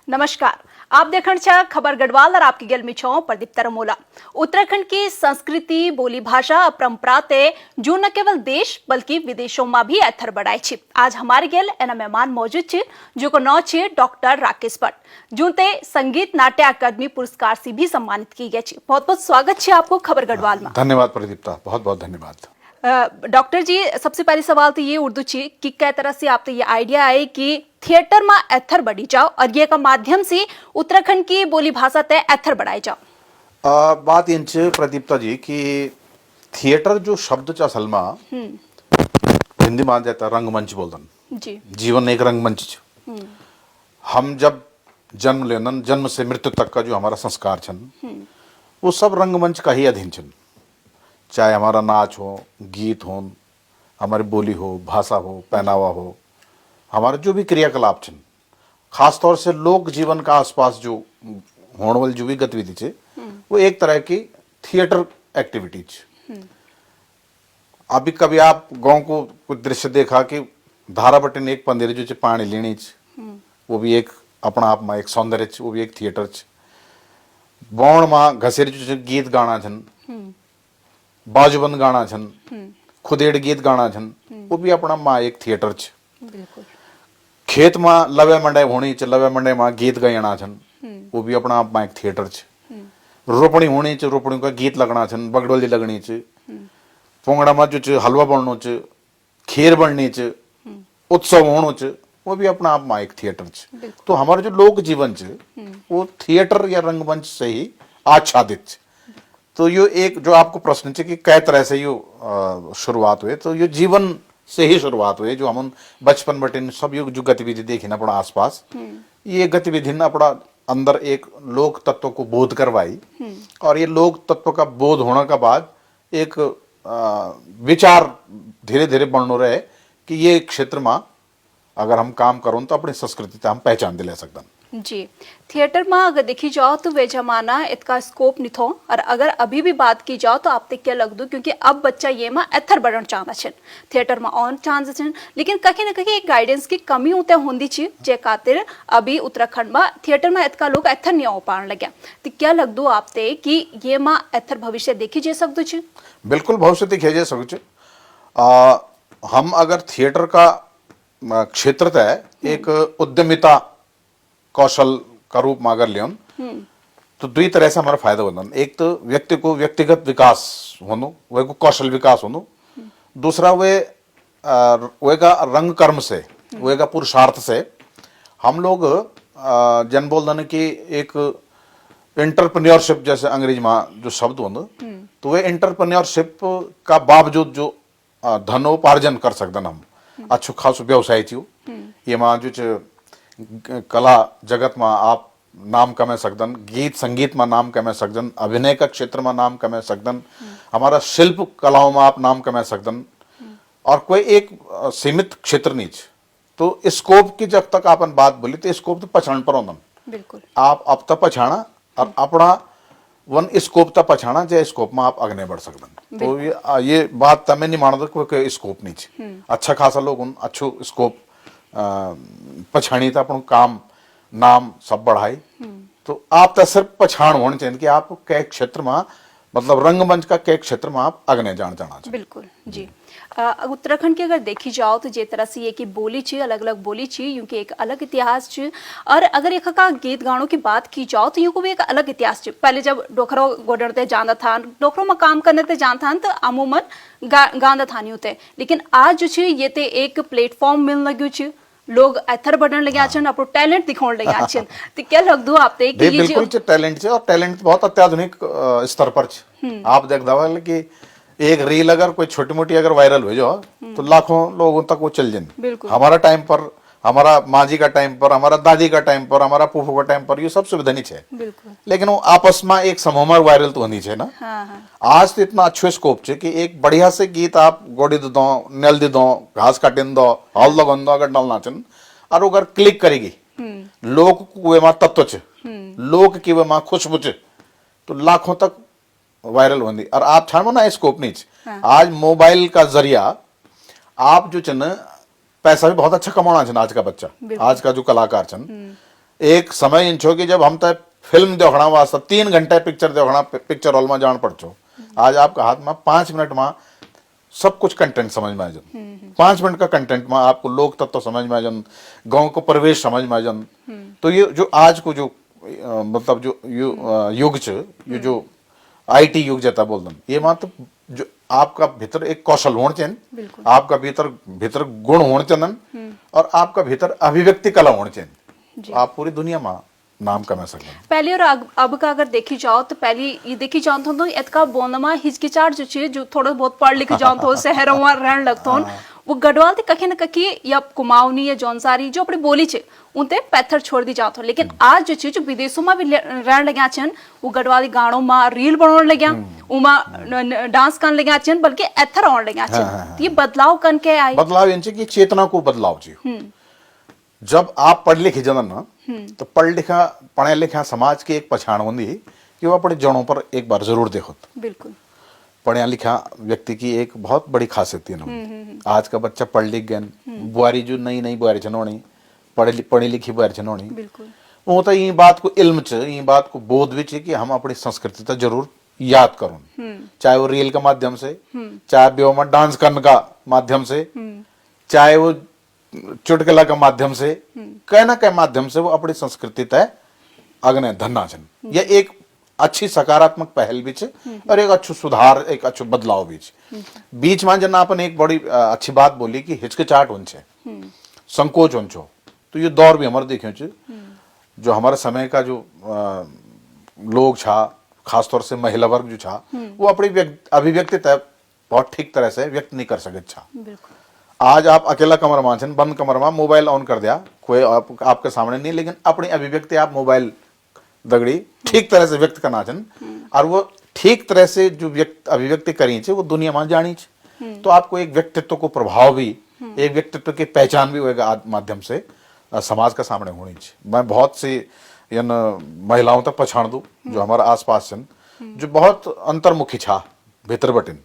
नमस्कार, आप देखण छा खबर गढ़वाल और आपकी गेल में छो प्रदीप तरमोला। उत्तराखंड की संस्कृति, बोली भाषा और परंपरा ते जो न केवल देश बल्कि विदेशों में भी अथर बढ़ाई छी। आज हमारे गेल एना मेहमान मौजूद छे जो को नाम छे डॉक्टर राकेश भट्ट, जो ते संगीत नाट्य अकादमी पुरस्कार से भी सम्मानित की गई छे। बहुत बहुत स्वागत छे आपको खबर गढ़वाल में। धन्यवाद प्रदीप्ता, बहुत बहुत धन्यवाद। डॉक्टर जी, सबसे पहले सवाल तो ये उर्दू छी कि कै तरह से आप तो ये आइडिया आए कि थिएटर में एथर बढ़ी जाओ और ये का माध्यम से उत्तराखंड की बोली भाषा ते एथर बढ़ाई जाओ। बात इन प्रदीप्ता जी कि थिएटर जो शब्द च असल में हिंदी में जाता रंगमंच बोलतन जी। जीवन एक रंगमंच। हम जब जन्म लेनन, जन्म से मृत्यु तक का जो हमारा संस्कार छन वो सब रंगमंच का ही अधीन छन। चाहे हमारा नाच हो, गीत हो, हमारी बोली हो, भाषा हो, पहनावा हो, हमारे जो भी क्रियाकलाप छन, खास तौर से लोक जीवन का आसपास जो होने वाली जो भी गतिविधि छे वो एक तरह की थिएटर एक्टिविटीज। अभी कभी आप गांव को कुछ दृश्य देखा कि धारा बटन एक पंदेर जो पानी लेनी वो भी एक अपना आप में एक सौंदर्य, वो भी एक थिएटर। बौण में घसेर जो गीत गाना छन, बाजूबंद गाना छन, खुदेड़ गीत गाना छन, वो भी अपना माँ एक थिएटर छ। खेत में लवे मंडे होनी च, लवे मंडे में गीत गाना छन, वो भी अपना आप में एक थिएटर छ। रोपणी होनी च, रोपणी का गीत लगना छन, बगडोली लगनी छ, पोंगड़ा में जो छ हलवा बननो छ, खीर बननी छ, उत्सव होनो छ, वो भी अपना आप में एक थिएटर छ। तो हमारा जो लोक जीवन छ वो थिएटर या रंगमंच से ही आच्छादित छ। तो ये एक जो आपको प्रश्न है कि कै तरह से यो शुरुआत हुए, तो ये जीवन से ही शुरुआत हुई। जो हम बचपन बटिन सब यो जो गतिविधि देखी ना अपना आसपास, ये गतिविधि ना अपना अंदर एक लोक तत्व को बोध करवाई, और ये लोक तत्व का बोध होने का बाद एक विचार धीरे धीरे बढ़नो रहे कि ये क्षेत्र में अगर हम काम करो तो अपनी संस्कृति हम पहचान दिला सकते जी। थिएटर में अगर देखी जाओ तो वे जमाना इसका स्कोप नहीं थो, और अगर अभी भी बात की जाओ तो आप तक क्या लग दो, क्योंकि अब बच्चा ये में एथर बढ़न चाहता छन, थिएटर में ऑन चांस छन, लेकिन कहीं ना कहीं एक गाइडेंस की कमी होते होंदी छी जे खातिर अभी उत्तराखंड में थिएटर में इतना लोग एथर नहीं हो पाने लगे। तो क्या लग दो आप ते कि ये में एथर भविष्य देखी जा सकदो छी? बिल्कुल भविष्य देखा जा सकते। हम अगर थिएटर का क्षेत्र तय एक उद्यमिता कौशल का रूप में अगर लेन तो दुई तरह से हमारा फायदा होना। एक तो व्यक्ति को व्यक्तिगत विकास होनो, वे को कौशल विकास होनो, दूसरा वे का रंग कर्म से, वे का पुरुषार्थ से हम लोग जन बोल देने की एक एंटरप्रेन्योरशिप जैसे अंग्रेजी में जो शब्द होनो, तो वे एंटरप्रेन्योरशिप का बावजूद जो धनोपार्जन कर सकते हम, अच्छो खास व्यवसाय थी ये मां जो कला जगत में आप नाम कमा सकदन, गीत संगीत में नाम कमा सकदन, अभिनय का क्षेत्र में नाम कमा सकदन, हमारा शिल्प कलाओं में आप नाम कमा सकदन, और कोई एक सीमित क्षेत्र नहीं। तो स्कोप की जब तक अपन बात बोली तो स्कोप तो पछाण पर होना, बिल्कुल आप अब तक पछाणा और अपना वन स्कोप तक पछाणा जे स्कोप में आप आगे बढ़ सकदन। तो ये बात तमें नहीं मानो तो कोई स्कोप नहीं। अच्छा खासा लोग उन अच्छो स्कोप पछाणी था अपन काम नाम सब बढ़ाई। तो आप तो सिर्फ पछाण होने चाहिए कि आप कै क्षेत्र में, मतलब रंगमंच का कै क्षेत्र में आप अग्ने जाना चाहिए। बिल्कुल जी। उत्तराखंड की अगर देखी जाओ तो जे तरह से ये की बोली छी, अलग अलग बोली छी, यूं एक अलग इतिहास छी, और अगर एक का गीत गानों की बात की जाओ तो यूं को भी एक अलग इतिहास छी। पहले जब डोखरो गोडरते जाना था, डोखरो में काम करने ते जाना था तो अमूमन गांदा था नहीं होते, लेकिन आज जो छी ये ते एक प्लेटफॉर्म मिलने लग्यू छी, लोग एथर बढ़न लगे आछन, अपनो टैलेंट दिखाने लगे आछन। तो क्या लग दो आप ते कि ये बिल्कुल टैलेंट है, और टैलेंट बहुत अत्याधुनिक स्तर पर आप देख दवाल कि एक रील अगर कोई छोटी मोटी अगर वायरल हो जाओ तो लाखों लोगों तक वो चल जाए। हमारा टाइम पर, हमारा माँ जी का टाइम पर, हमारा दादी का टाइम पर, हमारा फूफू का टाइम पर ये सब सुविधा नहीं है, लेकिन वो आपस में एक समूह में वायरल तो होनी चाहिए ना। आज तो इतना अच्छो स्कोप है कि एक बढ़िया से गीत आप गोड़ी दो, नेल दे दो, घास काटिन दो, हल लगन दो अगर डलना चन, और अगर क्लिक करेगी लोग कुएं में तत्व च, लोग की वे खुशबू च, तो लाखों तक वायरल होंगी। और आप छानो ना स्कोप नहीं। आज मोबाइल का जरिया आप जो चन पैसा भी बहुत अच्छा कमाना छन। आज का बच्चा, आज का जो कलाकार छन, एक समय इन छो कि जब हम तय फिल्म देखना वास्ते 3 घंटे पिक्चर देखना पिक्चर हॉल में जान पड़चो। आज आपका हाथ में 5 मिनट में सब कुछ कंटेंट समझ में आ जाए। 5 मिनट का कंटेंट में आपको लोक तत्व समझ में आ जाए, गांव को परिवेश समझ में आ जाए। तो ये जो आज को जो मतलब जो युग च, ये जो आईटी युग जता बोल दम, ये मात्र जो आपका भीतर एक कौशल होना चाहिए, आपका भीतर भीतर गुण होने चाहिए, और आपका भीतर अभिव्यक्ति कला होनी चाहिए। आप पूरी दुनिया में नाम कमा सकते हैं। पहले और अब का अगर देखी जाओ तो पहले ये देखी जाओ तो इतका बोनमा हिचकिचाट जो चीज जो थोड़ा बहुत पढ़ लिख जाओ तो शहरों में रहने लगता हूँ, वो गढ़वाल थे कखे न कखे या कुमाऊनी या जौनसारी जो अपनी बोली छे उनते पैथर छोड़ दी जाते हो। लेकिन आज जो चीज विदेशों में भी रहने लगे छन, वो गढ़वाली गानों में रील बनाने लगे, उमा डांस करने लगे छन, बल्कि एथर आने लगे छन। ये बदलाव कन के आई? बदलाव इनसे कि चेतना को बदलाव जी। जब आप पढ़ लिखे जनन ना, तो पढ़े लिखा समाज की एक पहचान होती कि वो अपने जड़ों पर एक बार जरूर देखो। बिल्कुल। पढ़ा लिखा व्यक्ति की एक बहुत बड़ी खासियत है। आज का बच्चा पढ़ लिख गया, बुआरी जो नई नई बुआरी छनोनी, पढ़ी लिखी बुआरी छनोनी, वो तो ये बात को इल्म च, ये बात को बोध भी कि हम अपनी संस्कृति तो जरूर याद करूं, चाहे वो रील के माध्यम से, चाहे ब्यो में डांस करने का माध्यम से, चाहे वो चुटकुला के माध्यम से, कह ना कह माध्यम से वो अपनी संस्कृति तय अग्नि धन्ना छन। ये एक अच्छी सकारात्मक पहल भी छे और एक अच्छो सुधार, एक अच्छो बदलाव भी छे। बीच में जना अपन एक बड़ी अच्छी बात बोली कि हिचकिचाहट होन छे, संकोच होन छो, तो ये दौर भी हमारे देखे छे। जो हमारे समय का जो लोग छा, खासतौर से महिला वर्ग जो छा, वो अपनी अभिव्यक्ति तय बहुत ठीक तरह से व्यक्त नहीं कर सके छा। आज आप अकेला कमर में छन, बंद कमर में मोबाइल ऑन कर दिया, कोई आपके सामने नहीं, लेकिन अपनी अभिव्यक्ति आप मोबाइल दगड़ी ठीक तरह से व्यक्त करना चन, और वो ठीक तरह से जो अभिव्यक्ति करी छे वो दुनिया में जानी छे। तो आपको एक व्यक्तित्व को प्रभाव भी, एक व्यक्तित्व की पहचान भी होगा माध्यम से समाज का सामने होनी चाहिए। मैं बहुत सी इन महिलाओं तक पछाण दू जो हमारे आसपास छन, जो बहुत अंतर्मुखी छा भीतर बटिन,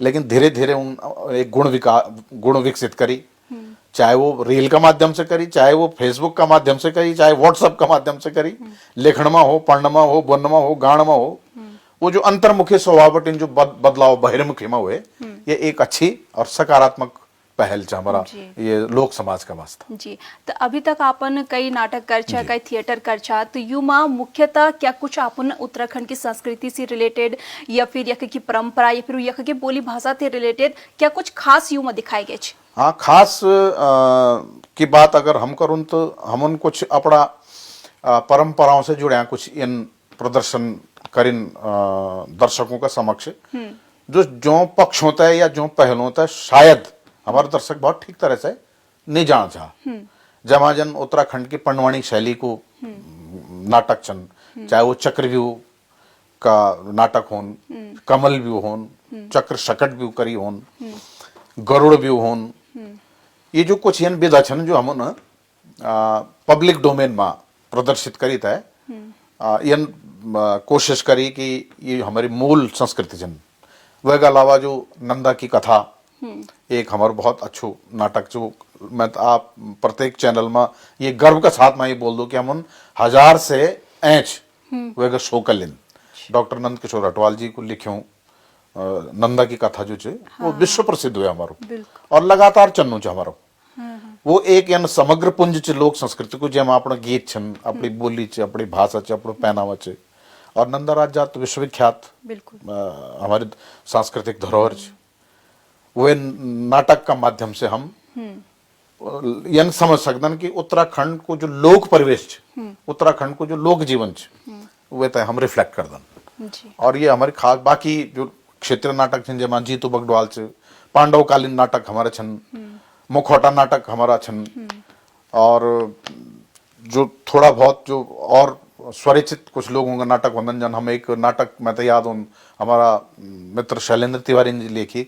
लेकिन धीरे धीरे उन एक गुण विकसित करी, चाहे वो रील का माध्यम से करी, चाहे वो फेसबुक का माध्यम से करी, चाहे व्हाट्सएप का माध्यम से करी, लेखन में हो, पढ़ने में हो, बोलने में हो, गान में हो, वो जो अंतर्मुखी स्वभाव बटिन जो बदलाव बहिर्मुखी में हुए, ये एक अच्छी और सकारात्मक पहल चा हमारा ये लोक समाज का वास्ता जी। तो अभी तक आपन कई नाटक करछा, कई थिएटर करछा, तो यू माँ मुख्यतः क्या कुछ आपन उत्तराखंड की संस्कृति से रिलेटेड या फिर यख की परंपरा या फिर यख की बोली भाषा से रिलेटेड क्या कुछ खास यू में दिखाई गए? हाँ, खास की बात अगर हम करूँ तो हम कुछ अपना परंपराओं से जुड़े कुछ इन प्रदर्शन करिन दर्शकों का समक्ष, जो पक्ष होता है या जो पहल होता है शायद हमारे दर्शक बहुत ठीक तरह से नहीं जान चाह। जमाजन उत्तराखंड की पंडवानी शैली को नाटक चन, चाहे वो चक्रव्यूह का नाटक होन, कमल व्यू होन, चक्र शकट व्यू करी होन, गरुड़ व्यू होन, ये जो कुछ इन विधा छन जो हम न पब्लिक डोमेन में प्रदर्शित करी था, इन कोशिश करी कि ये हमारी मूल संस्कृति छन। वह के अलावा जो नंदा की कथा एक हमारा बहुत अच्छो नाटक, जो मैं तो आप प्रत्येक चैनल में ये गर्व के साथ मैं ये बोल दूं कि हम 1000 से ऐच वह शो कर लें। डॉक्टर नंद किशोर अटवाल जी को लिख्यों नंदा की कथा जो छे वो विश्व प्रसिद्ध हुआ हमारो, और लगातार चन्नु छे हमारो। वो एक यानी समग्र पुंज छे लोक संस्कृति को, जेम अपना गीत छन, अपनी बोली छे, अपनी भाषा छे, अपनो पहनावा छे, और नंदा राज्य तो विश्वविख्यात हमारी सांस्कृतिक धरोहर छे। वे नाटक का माध्यम से हम यन समझ सकते कि उत्तराखंड को जो लोक परिवेश छे, उत्तराखंड को जो लोक जीवन छे, वे तो हम रिफ्लेक्ट कर दन। और ये हमारी खास बाकी जो क्षेत्रीय नाटक छन, जेमा जीतू बगडवाल छे, पांडवकालीन नाटक हमारे छन, मुखौटा नाटक हमारा छन, और जो थोड़ा बहुत जो और स्वरचित कुछ लोगों का नाटक वंदन जन, हम एक नाटक मैं तो याद हूँ हमारा मित्र शैलेंद्र तिवारी ने लिखी,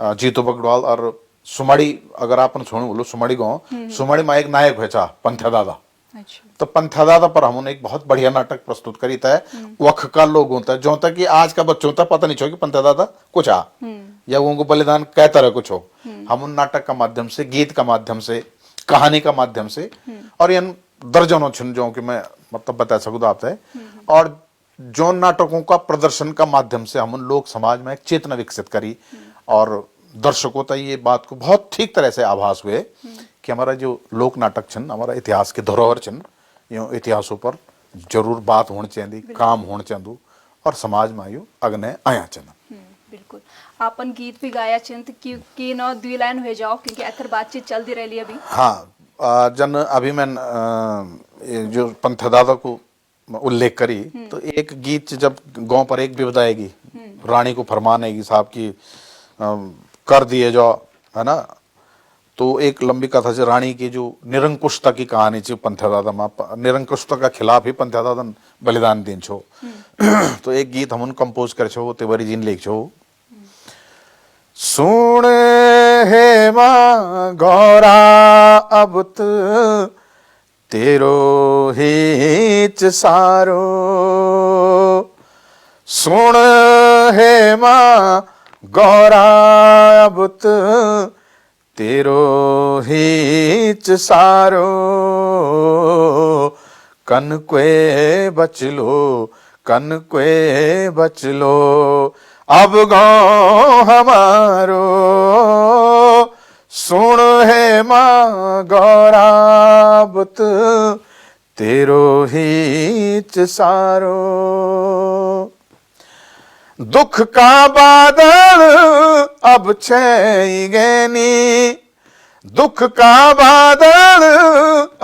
जीतू बगडवाल और सुमाड़ी, अगर आप छोड़ बोलो सुमाड़ी गाँव, सुमाड़ी में एक नायक हुए चा पंथ्या दादा। तो पंथ्या दादा पर हमने एक बहुत बढ़िया नाटक प्रस्तुत करी था, वख का लोग होता है जो तक कि आज का बच्चों तक पता नहीं छो कि पंथ्या दादा कुछ आ या उनको बलिदान कै तरह कुछ हो। हम उन नाटक का माध्यम से, गीत का माध्यम से, कहानी का माध्यम से, और इन दर्जनों छिन जो कि मैं मतलब बता सकूँ आपसे। और जो नाटकों का प्रदर्शन का माध्यम से हम लोग समाज में एक चेतना विकसित करी और दर्शकों तक ये बात को बहुत ठीक तरह से आभास हुए कि हमारा जो लोक नाटक छन हमारा इतिहास के धरोहर छन, यो इतिहासों पर जरूर बात होनी चाहिए, काम होना चाहिए और समाज में यो अग्ने आया चन। बिल्कुल। आपन गीत भी गाया चिंत की न 2 लाइन हो जाओ क्योंकि अथर बातचीत चलती रही अभी। हाँ, जन अभी मैं जो पंथ दादा को उल्लेख करी तो एक गीत जब गांव पर एक विपदा आएगी, रानी को फरमान आएगी साहब की कर दिए जो है ना, तो एक लंबी कथा से रानी की जो निरंकुशता की कहानी थी पंथ दादा में, निरंकुशता का खिलाफ ही पंथ दादा बलिदान दिन छो। तो एक गीत हम कंपोज कर छो तिवारी जी ने लिख छो। सुन हे मां गौरा अब तेरो हिच सारो, सुन हे मां गौरा अब तेरो हिच सारो, कन क्वे बचलो कन क्वे बचलो अब गाँव हमारो, सुन है माँ गौराबत तेरो हिच सारो। दुख का बादल अब छेगेनी, दुख का बादल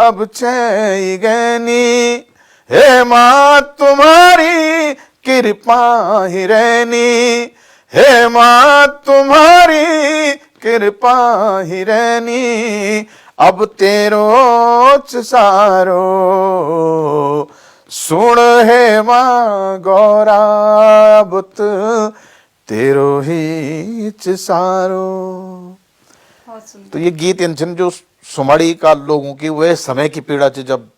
अब छेगेनी, हे माँ तुम्हारी कृपा ही रहनी, हे माँ तुम्हारी कृपा ही रहनी, अब तेरो सारो, सुन हे माँ गौराबत तेरो हिच सारो। तो ये गीत इंजन जो सुमाड़ी का लोगों की वह समय की पीड़ा थी जब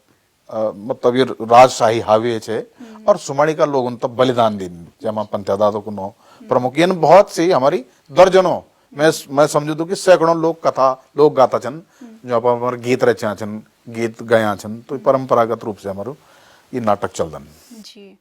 मतलब ये राजशाही हावी छे और सुमाड़ी का लोगों तब बलिदान दिन जमा पंथदादों को नो प्रमुख ये बहुत सी हमारी दर्जनों मैं समझू तो कि सैकड़ों लोग कथा लोग गाता छन जो आप हमारे गीत रचा छन गीत गया छन, तो परंपरागत रूप से हमारो ये नाटक चलदन जी।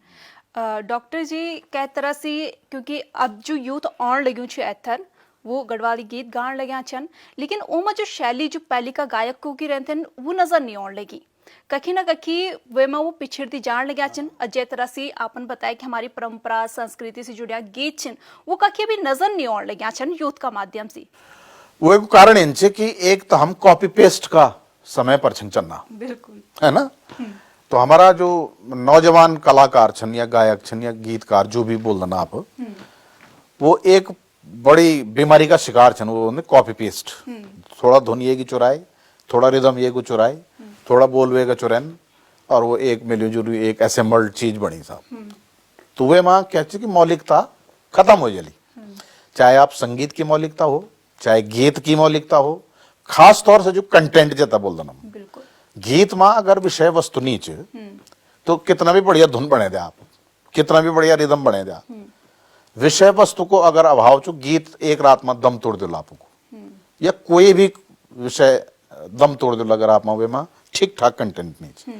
डॉक्टर जी कै तरह से क्योंकि अब जो यूथ आन लग्यूं छ एथर वो गढ़वाली गीत गान लग्या छन, लेकिन ओमा जो शैली जो पहली का गायक को की रहते वो नजर नहीं आने लगी, कखी ना कखी वे में वो पिछड़ती जान लग्या छन। अजय तरह से आपन बताया कि हमारी परंपरा संस्कृति से जुड़ा गीत छन वो कखी भी नजर नहीं आने लग्या छन यूथ का माध्यम से। वो एक कारण इनसे कि एक तो हम कॉपी पेस्ट का समय पर छन चलना, बिल्कुल है ना, तो हमारा जो नौजवान कलाकार छन या गायक छन या गीतकार जो भी बोल देना आप, वो एक बड़ी बीमारी का शिकार छन, वो कॉपी पेस्ट, थोड़ा धुन ये की चुराए, थोड़ा रिदम ये को चुराए, थोड़ा बोलवे का चुरैन और वो एक मिलीजुली एक असेंबल्ड चीज बनी साहब। तो वे माँ कहती कि मौलिकता खत्म हो जली, चाहे आप संगीत की मौलिकता हो चाहे गीत की मौलिकता हो, खास तौर से जो कंटेंट जता बोल देना, गीत माँ अगर विषय वस्तु नीच तो कितना भी बढ़िया धुन बने दे आप, कितना भी बढ़िया रिदम बने दे, विषय वस्तु को अगर अभाव चो गीत एक रात में दम तोड़ दो आपको, या कोई भी विषय दम तोड़ दो अगर आप वे माँ ठीक ठाक कंटेंट नहीं।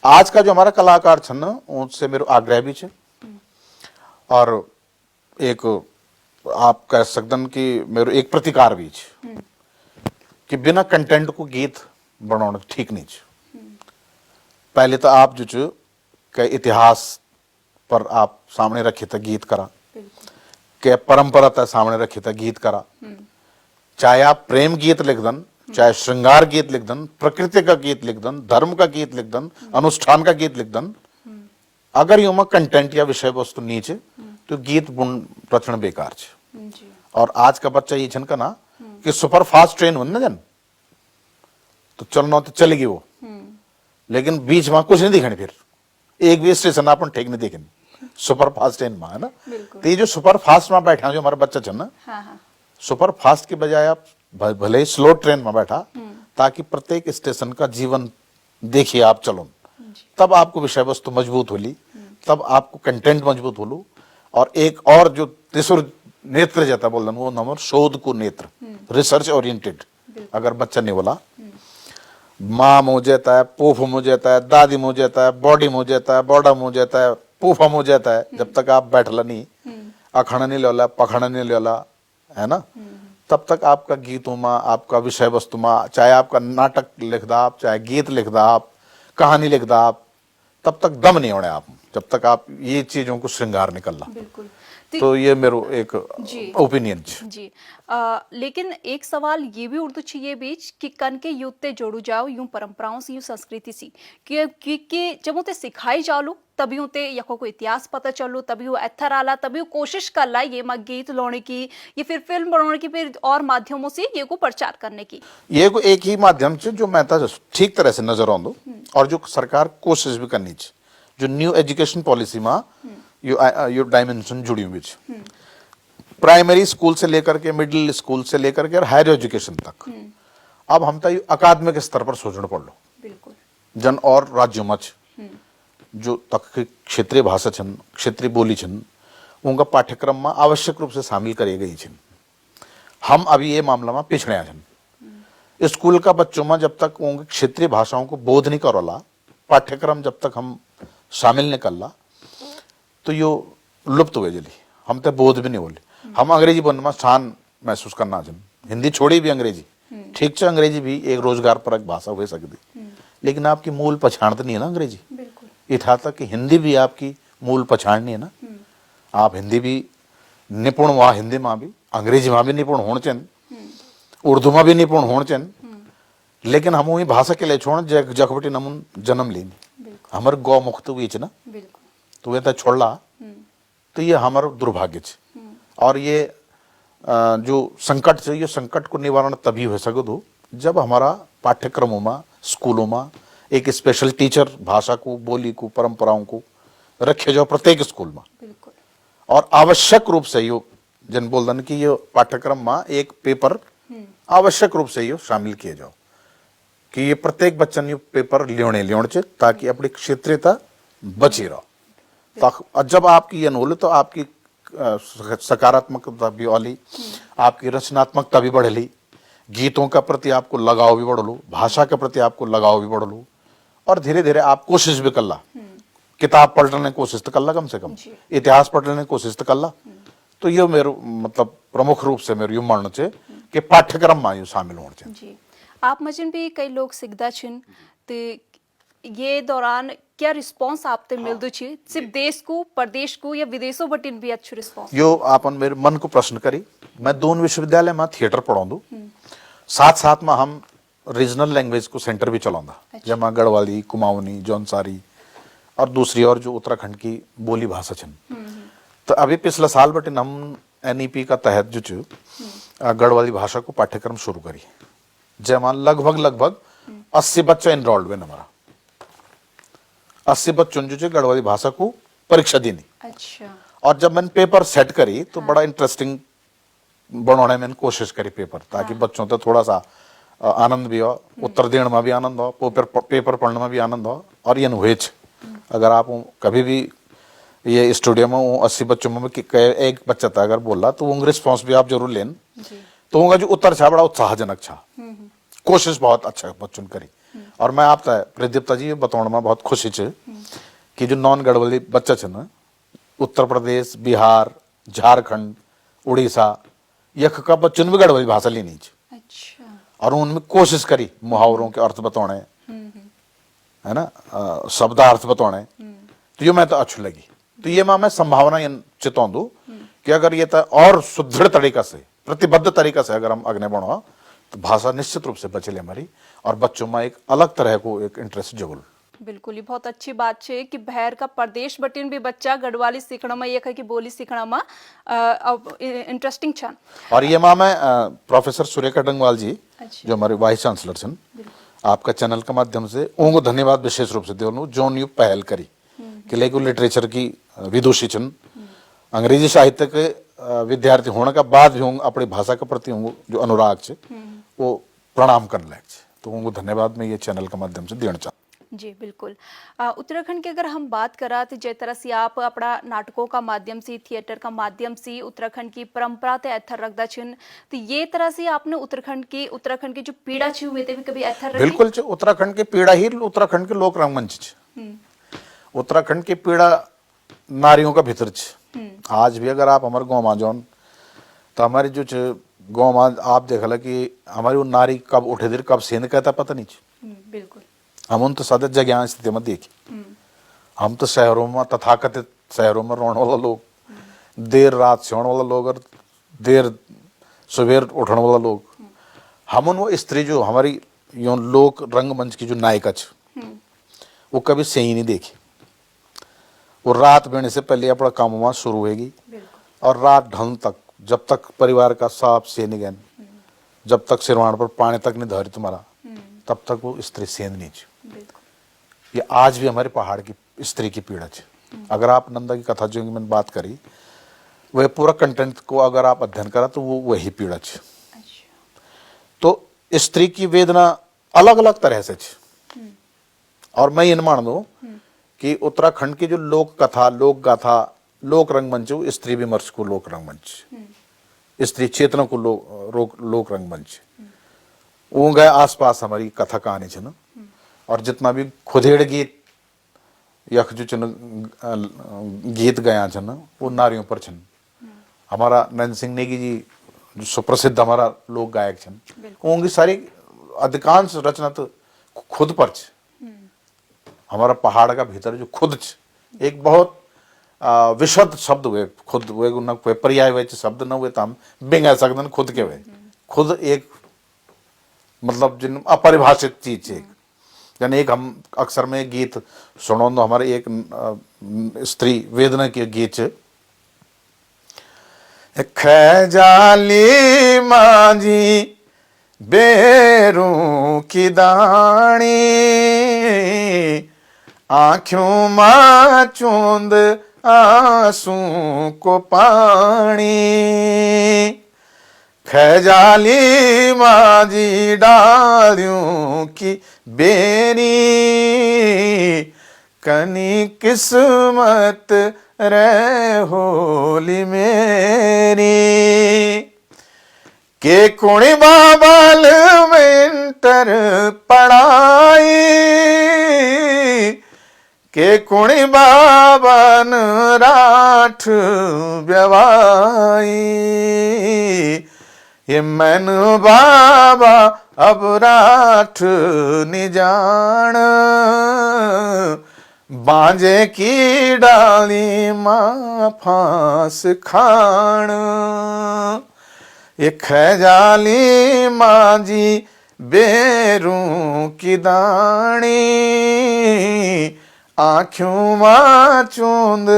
आज का जो हमारा कलाकार छन उनसे मेरे आग्रह भी छे और एक आप कह सकते कि मेरे एक प्रतिकार भी छे कि बिना कंटेंट को गीत बनाना ठीक नहीं छे। पहले तो आप जो के इतिहास पर आप सामने रखे थे गीत करा, के परंपरा तक सामने रखे थे गीत करा, चाहे आप प्रेम गीत लिख दन, चाहे श्रृंगार गीत लिख दन, प्रकृति का गीत लिख दन, धर्म का गीत लिख दन, अनुष्ठान का गीत लिख दन, अगर यो में कंटेंट या विषय वस्तु नीचे तो गीत रचना बेकार छे। और आज का बच्चा ये छन का ना कि सुपर फास्ट ट्रेन हो ना जन तो चलना तो चलेगी वो, लेकिन बीच में कुछ नहीं दिखने, फिर एक भी स्टेशन अपन ठीक नहीं देखे सुपर फास्ट ट्रेन में, है ना। तो ये जो सुपर फास्ट में बैठा जो हमारा बच्चा छन ना, सुपर फास्ट की बजाय आप भले ही स्लो ट्रेन में बैठा ताकि प्रत्येक स्टेशन का जीवन देखिए आप चलो, तब आपको विषय वस्तु मजबूत होली, तब आपको कंटेंट मजबूत होलू। और एक और जो त्रिशूर नेत्र जाता बोल वो नंबर शोध को नेत्र, रिसर्च ओरिएंटेड अगर बच्चा नहीं बोला माँ मुँह जाता है, पोफ मुँह जाता है, दादी मुँह जाता है, बॉडी मुँह जाता है, बॉडा मुँह जाता है, पूफा मुँह जाता है, जब तक आप बैठला नहीं, अखड़ नहीं लोला, पखड़ नहीं लोला, है ना, तब तक आपका गीतों में, आपका विषय वस्तु में, चाहे आपका नाटक लिखदा आप, चाहे गीत लिखदा आप, कहानी लिखदा आप, तब तक दम नहीं होने आप, जब तक आप ये चीजों को श्रृंगार निकलना। बिल्कुल। तो ये मेरो एक जी। ओपिनियन जी। लेकिन एक सवाल ये भी उर्दू चाहिए बीच कि कन के युद्ध ते जोड़ू जाओ यूं परंपराओं से यूं संस्कृति सी कि जब उते सिखाई जालो तभी उते यको को इतिहास पता चलो, तभी वो एथर आला, तभी वो कोशिश कर ला ये मग गीत लाने की, ये फिर फिल्म बनाने की, फिर और माध्यमों से ये को प्रचार करने की। ये को एक ही माध्यम से जो मैं ठीक तरह से नजर आंदो और जो सरकार कोशिश भी करनी चाहिए, जो न्यू एजुकेशन पॉलिसी में यो डायमेंशन जुड़ी हुई है, प्राइमरी स्कूल से लेकर के मिडिल स्कूल से लेकर के और हायर एजुकेशन तक, अब हम तो अकादमिक स्तर पर सोचना पड़ लो। बिल्कुल। जन और राज्यों में जो तक के क्षेत्रीय भाषा छन, क्षेत्रीय बोली छन, उनका पाठ्यक्रम में आवश्यक रूप से शामिल करी गई छन। हम अभी ये मामला में पिछड़े छन। स्कूल का बच्चों में जब तक उनके क्षेत्रीय भाषाओं को बोध नहीं करोला, पाठ्यक्रम जब तक हम शामिल नहीं करला, तो यो लुप्त हुए जली, हम तो बोध भी नहीं बोले। हम अंग्रेजी बोलने में स्थान महसूस करना छन, हिंदी छोड़ी भी अंग्रेजी, ठीक से अंग्रेजी भी एक रोजगार परक भाषा हो सकती, लेकिन आपकी मूल पहचान तो नहीं है ना अंग्रेजी। इतना तक कि हिंदी भी आपकी मूल पहचान नहीं है ना। आप हिंदी भी निपुण वहाँ हिंदी में भी, अंग्रेजी में भी निपुण होने चाहिए, उर्दू में भी निपुण होने चाहिए, लेकिन हम वही भाषा के लिए छोड़ जखबटी नमून जन्म लेनी, हमारे गौ मुक्त हुई ना, तो वे तो छोड़ला, तो ये हमारा दुर्भाग्य है। और ये जो संकट है, ये संकट को निवारण तभी हो सके जब हमारा पाठ्यक्रमों में, स्कूलों में एक स्पेशल टीचर भाषा को, बोली को, परंपराओं को रखे जाओ प्रत्येक स्कूल में। और आवश्यक रूप से यो जन बोल दन कि ये पाठ्यक्रम में एक पेपर आवश्यक रूप से यो शामिल किए जाओ कि ये प्रत्येक बच्चन ये पेपर लियोने चाहिए, ताकि अपनी क्षेत्रीयता बची रहो। जब आपकी ये नोले तो आपकी सकारात्मकता भी वाली, आपकी रचनात्मकता भी बढ़ ली, गीतों का प्रति आपको लगाव भी बढ़ लो, भाषा के प्रति आपको लगाव भी बढ़ लो, और धीरे धीरे आप कोशिश भी कर ला, किताब पढ़ने की कोशिश तो कर ला, कम से कम इतिहास पढ़ने की कोशिश तो कर ला। तो ये मेरे मतलब प्रमुख रूप से मेरे यू मानना चाहिए कि पाठ्यक्रम में यू शामिल होना चाहिए। आप मजन भी कई लोग सिखदा छिन, तो ये दौरान क्या रिस्पांस आपते मिलदो छी, सिर्फ देश को, प्रदेश को, या विदेशों बटिन भी अच्छो रिस्पांस? यो आपन मेरे मन को प्रश्न करी, मैं दोनों विश्वविद्यालय में थिएटर पढ़ाऊं, साथ साथ में हम रीजनल लैंग्वेज को सेंटर भी चलाऊंगा, जमा गढ़वाली, कुमाऊनी, जौनसारी और दूसरी और जो उत्तराखंड की बोली भाषा छन। तो अभी पिछला साल बटिन हम एनईपी का तहत जो गढ़वाली भाषा को पाठ्यक्रम शुरू करी, जमा लगभग 80 बच्चे इनरोल्ड हुए हमारा, 80 बच्चों जो गढ़वाली भाषा को परीक्षा देनी। अच्छा। और जब मैंने पेपर सेट करी तो बड़ा इंटरेस्टिंग बनाने में कोशिश करी पेपर, ताकि बच्चों तो थोड़ा सा आनंद भी हो, उत्तर देने में भी आनंद हो, पेपर पढ़ने में भी आनंद हो। और ये हुए अगर आप कभी भी ये स्टूडियो में 80 बच्चों में एक बच्चा था अगर बोला, तो वो रिस्पॉन्स भी आप जरूर लेन, तो उनका जो उत्तर था बड़ा उत्साहजनक था, कोशिश बहुत अच्छा बच्चों करी। और मैं आप प्रदीप्ता जी बताने में बहुत खुशी है कि जो नॉन गढ़वाली बच्चा है ना, उत्तर प्रदेश, बिहार, झारखंड, उड़ीसा, यख का बच्चों ने भी गढ़वाली भाषा लेनी है। अच्छा। और उनमें कोशिश करी मुहावरों के अर्थ बताने, है ना, शब्दार्थ बताने, तो ये मैं तो अच्छी लगी। तो ये मैं संभावना चिता दूं कि अगर ये और सुदृढ़ तरीका से, प्रतिबद्ध तरीका से अगर हम अग्नि बढ़ो, तो भाषा निश्चित रूप से बचेली हमारी, और बच्चों में एक अलग तरह को एक इंटरेस्ट जगल। बिल्कुल ही बहुत अच्छी बात है कि बहर का प्रदेश बटिन भी बच्चा गढ़वाली सीखना में, एक है कि बोली सीखना में इंटरेस्टिंग छन। और ये माँ मैं प्रोफेसर सुरेखा डंगवाल जी, जो हमारे वाइस चांसलर छन, आपका चैनल के माध्यम से उनको धन्यवाद विशेष रूप से देवनु, जो न्यू पहल करी कि लेको लिटरेचर की विदुषी छन, अंग्रेजी साहित्य के विद्यार्थी होने का बाद भी होंगे अपनी भाषा के प्रति होंगे जो अनुराग है वो प्रणाम करने लायक है। तो उनको धन्यवाद मैं ये चैनल के माध्यम से देना चाहूँ। जी बिल्कुल। उत्तराखंड की अगर हम बात करा तो जिस तरह से आप अपना नाटकों का माध्यम से थिएटर का माध्यम से उत्तराखंड की परंपरा ते अथर रखदा छिन, तो ये तरह से आपने उत्तराखंड की जो पीड़ा छी हुए ते भी कभी अथर रखी? बिल्कुल उत्तराखंड की पीड़ा ही उत्तराखंड के लोक रंगमंच छ। उत्तराखंड की पीड़ा नारियों का भीतर छ। आज भी अगर आप हमारे गाँव में जाओ तो हमारी जो गाँव में आप देखला कि हमारी वो नारी कब उठे देर कब सेंध कहता पता नहीं छ। बिल्कुल। हम उन तो सदा जगह स्थिति में देखी। हम तो शहरों में तथाकथित शहरों में रहने वाला लोग, देर रात सोने वाला लोग और देर सुबह उठने वाला लोग, हम उन वो स्त्री जो हमारी यो लोक रंगमंच की जो नायिका छ वो कभी सही नहीं देखी। वो रात बेने से पहले अपना काम वहाँ शुरू होगी और रात ढल तक, जब तक परिवार का साफ से निगन, जब तक सिरवाण पर पानी तक नहीं धरी तुम्हारा, तब तक वो स्त्री सेंध नहीं छ। ये आज भी हमारे पहाड़ की स्त्री की पीड़ा छ। अगर आप नंदा की कथा जो मैंने बात करी वह पूरा कंटेंट को अगर आप अध्ययन करा तो वो वही पीड़ा छ। तो स्त्री की वेदना अलग अलग तरह से छ। और मैं ये मान दू कि उत्तराखंड की जो लोक कथा, लोक गाथा, लोक रंगमंच वो स्त्री विमर्श को लोक रंगमंच, स्त्री चेतना को लोक रंगमंच, वो गए आसपास हमारी कथा कहानी छ ना। और जितना भी खुदेड़ गीत यख जो चन गीत गया छ ना वो नारियों पर छन। हमारा नंद सिंह नेगी जी जो सुप्रसिद्ध हमारा लोक गायक छन, उनकी सारी अधिकांश रचना तो खुद पर छ। हमारा पहाड़ का भीतर जो खुद छ, एक बहुत विशुद्ध शब्द हुए खुद, वे न कोई पर्याय वे शब्द न हुए तो हम बिंगा सकते खुद के वे। खुद एक मतलब जिन अपरिभाषित चीज है। यानी एक हम अक्सर में गीत सुनो तो हमारे एक स्त्री वेदना के गीत छ, खजाली मांझी बेरू की दाणी, आँखों माँ चूंद आंसू को पानी, खजाली माजी डालियों की बेनी, कनी किस्मत रे होली मेरी, के कुणी बाबल विंटर पढ़ाई, के कुणी बाबन राठ व्यवाई, ये मन बाबा अब राठ निजान, बांजे की डाली माँ फांस खान, ये खजाली मांझी बेरू की दाणी, आँखों माँ चूंद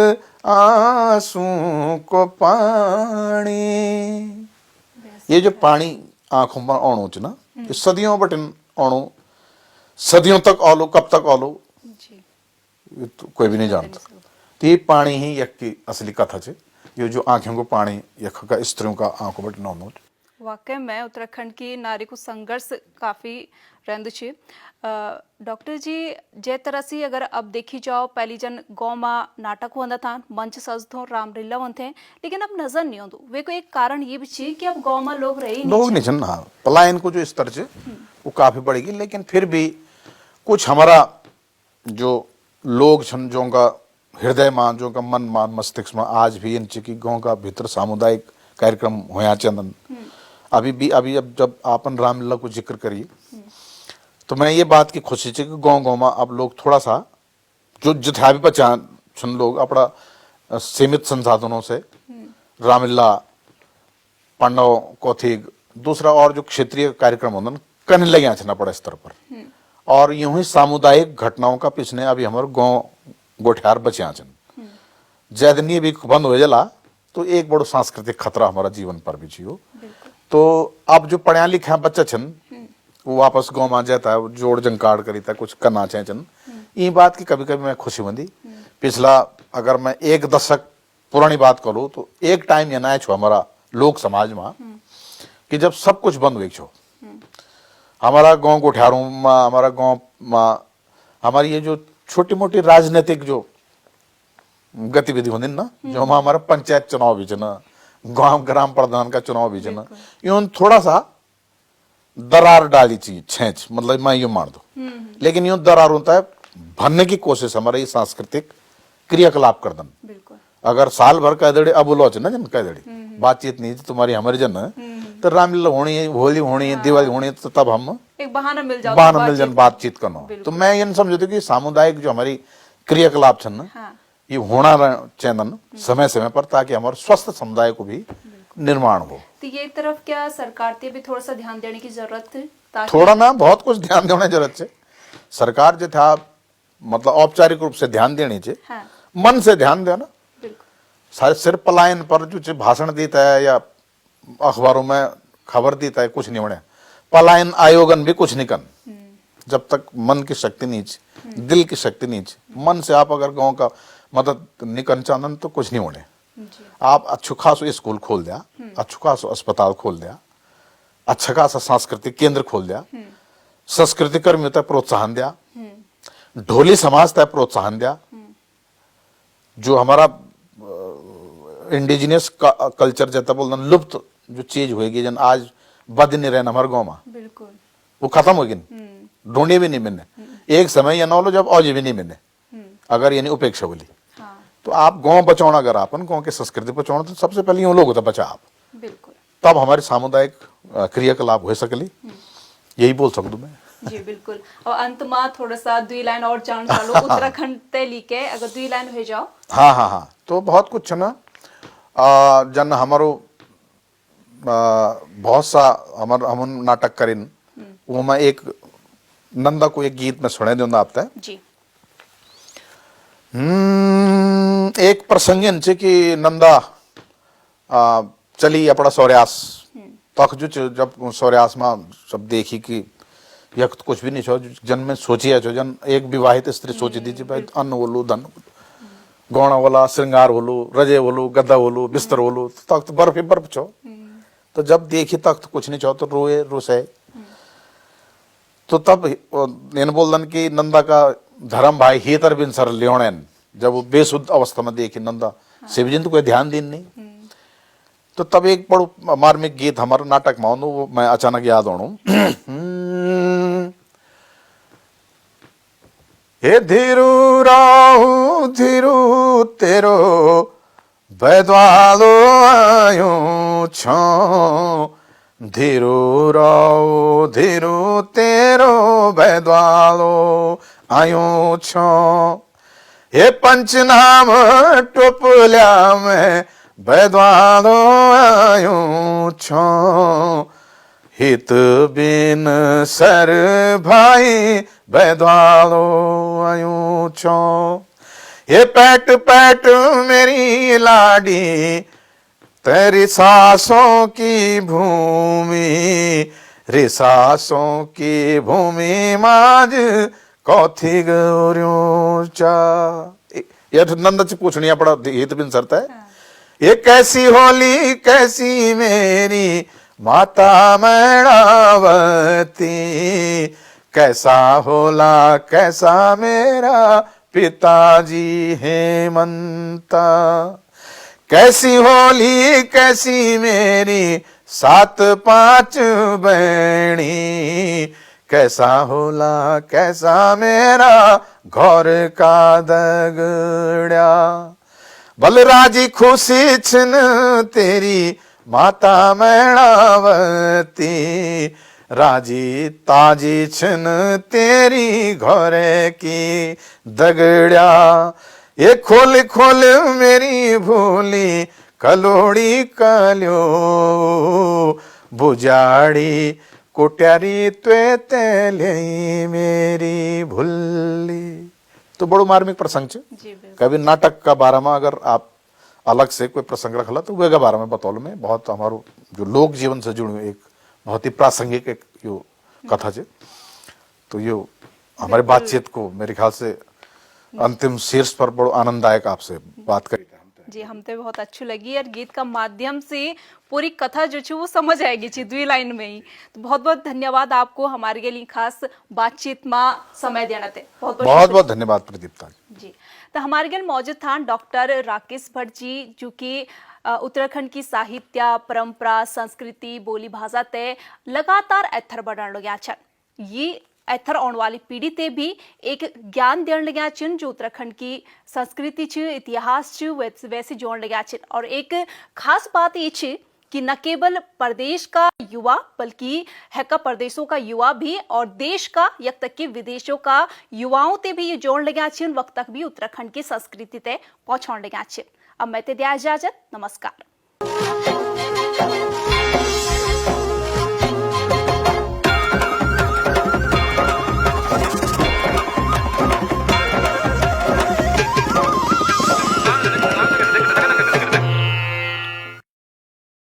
आंसू को पानी। ये जो पानी आंखों में आनो च ना, ये सदियों बटन आनो, सदियों तक आलो, कब तक आलो ये तो कोई भी नहीं जानता। तो ये पानी ही यक की असली कथा छ। ये जो आंखों को पानी यख का स्त्रियों का आंखों बटन आनो। वाकई में उत्तराखंड की नारी को संघर्ष काफी रहंद छे। डॉक्टर जी जे तरह से अगर अब देखी जाओ पहली जन गाँव में नाटक होता था, मंच सजतो, रामलीला होते हैं, लेकिन अब नजर नहीं आते। वे को एक कारण ये भी छे कि अब गाँव में लोग रहे लोग नहीं छन। हाँ, पलायन को जो स्तर छे वो काफी बढ़ेगी, लेकिन फिर भी कुछ हमारा जो लोग छन जो का हृदय में, जो का मन में, मस्तिष्क में आज भी इन की गाँव का भीतर सामुदायिक कार्यक्रम होया चंदन। अभी अब जब आपन रामलीला को जिक्र करिए तो मैं ये बात की खुशी है कि गाँव गाँव में अब लोग थोड़ा सा जो जिथा भी पहचान सुन लोग अपना सीमित संसाधनों से रामलीला, पांडव कौथिग, दूसरा और जो क्षेत्रीय कार्यक्रम होंगे करने लगे छना पड़ा स्तर पर। और यूं ही सामुदायिक घटनाओं का पिछने अभी हमारे गाँव गोठियार बचे छन। जैदनी भी बंद हो जला तो एक बड़ो सांस्कृतिक खतरा हमारा जीवन पर भी छियो। तो अब जो पढ़िया लिखा बच्चा छन वो वापस गाँव में जाता है, जोड़ जंकाड़ करीता कुछ करना चाहे चन। ये बात की कभी कभी मैं खुशी मंदी। पिछला अगर मैं एक दशक पुरानी बात करूँ तो एक टाइम ये ना छो हमारा लोक समाज में कि जब सब कुछ बंद हुई छो। हमारा गाँव गोठियारों में, हमारा गाँव में हमारी ये जो छोटी मोटी राजनीतिक जो गतिविधि होती ना, जो हमारा पंचायत चुनाव भी ना, गांव ग्राम प्रधान का चुनाव भी ना, यूं थोड़ा सा दरार डाली चीज छेंच, मतलब मैं यूं मार दो, लेकिन यूं दरार होता है भरने की कोशिश हमारे ये सांस्कृतिक क्रियाकलाप कर दन। बिल्कुल। अगर साल भर कह देड़े अब लोच ना जन कह देड़े बातचीत नहीं तुम्हारी हमारी जन, तो रामलीला होनी है, होली होनी है, दिवाली होनी है, तो तब हम एक बहाना मिल जाओ, बहाना मिल जाए बातचीत करना। तो मैं ये समझती कि सामुदायिक जो हमारी क्रियाकलाप छन ना, हाँ। ये होना चाहिए समय समय पर, ताकि हमारे स्वस्थ समुदाय को भी निर्माण हो। तो ये तरफ क्या सरकार ते भी थोड़ा सा ध्यान देने की जरूरत है, ताकि थोड़ा ना बहुत कुछ ध्यान देने जरूरत है। सरकार जो था मतलब औपचारिक रूप से ध्यान देनी चाहिए, हाँ। मन से ध्यान देना। बिल्कुल। सारे सिर्फ पलायन पर जो भाषण देता है या अखबारों में खबर देता है कुछ नहीं होने, पलायन आयोगन भी कुछ नहीं कर, जब तक मन की शक्ति नीच, दिल की शक्ति नीच, मन से आप अगर गांव का मदद नहीं करना चाहते तो कुछ नहीं होने। आप अच्छु खासो स्कूल खोल दिया, अच्छु खासो अस्पताल खोल दिया, अच्छा खासा सांस्कृतिक केंद्र खोल दिया, संस्कृति कर्मियों तक प्रोत्साहन दिया, ढोली समाज तक प्रोत्साहन दिया, जो हमारा इंडिजिनियस कल्चर जैसा बोलना लुप्त जो चीज होगी जन आज बद नहीं रहना हमारे गाँव में, बिल्कुल वो खत्म होगी, ढूंढे भी नहीं मिलने। एक समय ये नौलो जब औज भी नहीं मिलने, अगर यानी उपेक्षा बोली। हाँ। तो आप गांव बचाओना, अगर अपन गांव की संस्कृति बचाओना, तो सबसे पहले यूं लोग होता बचा आप, बिल्कुल। तब हमारे सामुदायिक क्रियाकलाप हो सकली, यही बोल सकूं मैं। जी बिल्कुल। और अंत में थोड़ा सा 2 लाइन और जान चालो उत्तराखंड ते लिखे, अगर 2 लाइन हो जाओ। हाँ हाँ हाँ, तो बहुत कुछ है ना, जन हमारो बहुत सा हम नाटक करें, वो मैं एक नंदा को एक गीत में सुने दूंगा आपते जी। एक प्रसंग छे कि नंदा चली अपना सौर्यास, तक जो जब सौर्यास में सब देखी कि यक तो कुछ भी नहीं छो, जन में सोची है, जन एक विवाहित स्त्री सोची दीजिए भाई अन्न होलू, धन गौणा वाला, श्रृंगार होलू, रजे होलू, गद्दा होलू, बिस्तर होलू, तख्त बर्फ ही बर्फ छो। तो जब देखी तख्त कुछ नहीं छो तो रोए रोसे। तो तब इन बोलन कि नंदा का धर्म भाई हेतर बिन सर लियोणन, जब वो बेसुद्ध अवस्था में देखी नंदा, शिवजिंद कोई ध्यान दिन नहीं। तो तब एक बड़ो मार्मिक गीत हमारे नाटक में वो मैं अचानक याद आणू, हे धीरू राहू धीरू तेरो बैद्वालो आयो छो, धीरू राहू धीरू तेरो बैद्वालो आयो छो, हे पंचनाम टोपल्या में बैद्वालो आयो छो, हित बिन सर भाई बैद्वालो आयो छो, ये पैट पैट मेरी लाडी तेरी सांसों की भूमि, रे सांसों की भूमि माज कौथी गौर्यों चा। ये नंदा से पूछनी है पड़ा हित बिन सरता है। ये कैसी होली कैसी मेरी माता मैणावती, कैसा होला कैसा मेरा पिताजी हेमंता, कैसी होली कैसी मेरी 7-5 बहनी, कैसा होला कैसा मेरा घर का दगड़िया, बलराजी खुशी छिन तेरी माता मैणावती, राजी ताजी छिन तेरी घोरे की दगड़िया, ये खोल खोल मेरी भूली कलोड़ी कल्यो, बुजाड़ी कोट्यारी त्वे तेले मेरी भूली। तो बड़ो मार्मिक प्रसंग छे। कभी नाटक का बारे में अगर आप अलग से कोई प्रसंग रखला तो वे बारे में बतौल में बहुत हमारो जो लोक जीवन से जुड़े एक बहुत ही प्रासंगिक एक यो कथा छे। तो यो हमारी बातचीत को मेरे ख्याल से अंतिम शीर्ष पर बड़ो आनंददायक आपसे बात करी। जी हम तो बहुत अच्छी लगी और गीत का माध्यम से पूरी कथा जो छे वो समझ आएगी छी 2 लाइन में ही। तो बहुत बहुत धन्यवाद आपको हमारे के लिए खास बातचीत में समय देना थे। बहुत बहुत धन्यवाद प्रदीप्ता जी। तो हमारे गेल मौजूद था डॉक्टर राकेश भट्ट जी, जो कि उत्तराखंड की साहित्य परंपरा संस्कृति बोली भाषा ते लगातार एथर बढ़ाने लग्या छन। ये एथर आने वाली पीढ़ी ते भी एक ज्ञान देने लग्या छन, जो उत्तराखंड की संस्कृति छ इतिहास छ वैसे जोड़ने लग्या छन। और एक खास बात ये छ कि न केवल प्रदेश का युवा बल्कि हैका प्रदेशों का युवा भी और देश का यक तक कि विदेशों का युवाओं ते भी ये जोड़ लग्या छन, वक्त तक भी उत्तराखंड की संस्कृति ते पहुंचाने लग्या छन। अब मैं ते दिया इजाजत, नमस्कार।